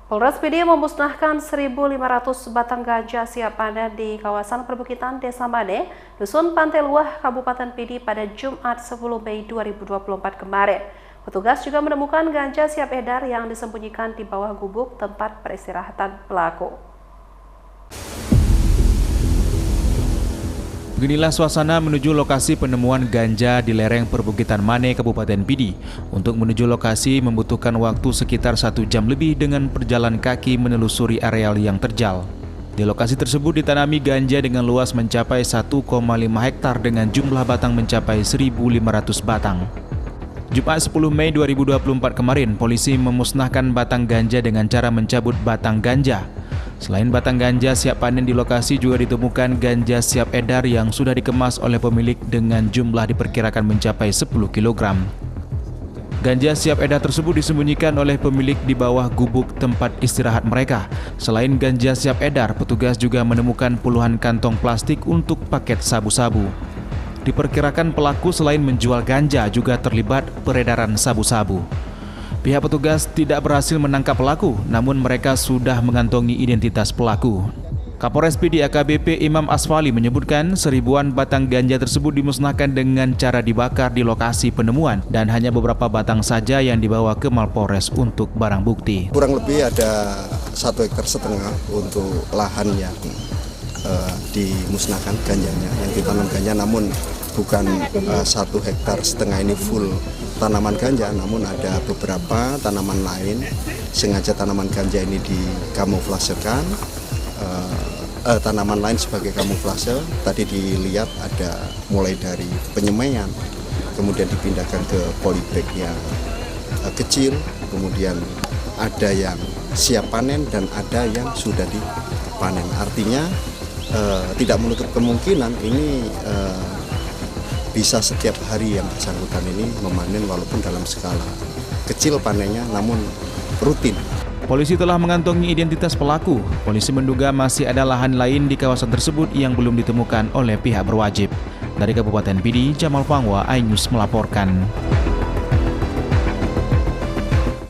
Polres Pidi memusnahkan 1.500 batang ganja siap panen di kawasan perbukitan Desa Mane, Dusun Pantai Luah, Kabupaten Pidi pada Jumat 10 Mei 2024 kemarin. Petugas juga menemukan ganja siap edar yang disembunyikan di bawah gubuk tempat peristirahatan pelaku. Beginilah suasana menuju lokasi penemuan ganja di lereng perbukitan Mane, Kabupaten Pidi. Untuk menuju lokasi membutuhkan waktu sekitar 1 jam lebih dengan perjalan kaki menelusuri areal yang terjal. Di lokasi tersebut ditanami ganja dengan luas mencapai 1,5 hektar dengan jumlah batang mencapai 1.500 batang. Jumat 10 Mei 2024 kemarin, polisi memusnahkan batang ganja dengan cara mencabut batang ganja. Selain batang ganja siap panen di lokasi juga ditemukan ganja siap edar yang sudah dikemas oleh pemilik dengan jumlah diperkirakan mencapai 10 kg. Ganja siap edar tersebut disembunyikan oleh pemilik di bawah gubuk tempat istirahat mereka. Selain ganja siap edar, petugas juga menemukan puluhan kantong plastik untuk paket sabu-sabu. Diperkirakan pelaku selain menjual ganja juga terlibat peredaran sabu-sabu. Pihak petugas tidak berhasil menangkap pelaku, namun mereka sudah mengantongi identitas pelaku. Kapolres Pidi AKBP Imam Asfali menyebutkan 1.000-an batang ganja tersebut dimusnahkan dengan cara dibakar di lokasi penemuan dan hanya beberapa batang saja yang dibawa ke Mapolres untuk barang bukti. Kurang lebih ada 1,5 hektar untuk lahan yang dimusnahkan ganjanya, yang ditanam ganja, namun bukan 1,5 hektar ini full tanaman ganja, namun ada beberapa tanaman lain. Sengaja tanaman ganja ini dikamuflasekan, tanaman lain sebagai kamuflase. Tadi dilihat ada mulai dari penyemaian, kemudian dipindahkan ke polybag yang kecil, kemudian ada yang siap panen dan ada yang sudah dipanen. Artinya tidak menutup kemungkinan ini bisa setiap hari yang bersangkutan ini memanen walaupun dalam skala kecil panennya, namun rutin. Polisi telah mengantongi identitas pelaku. Polisi menduga masih ada lahan lain di kawasan tersebut yang belum ditemukan oleh pihak berwajib. Dari Kabupaten Pidi, Jamal Pangwa, iNews melaporkan.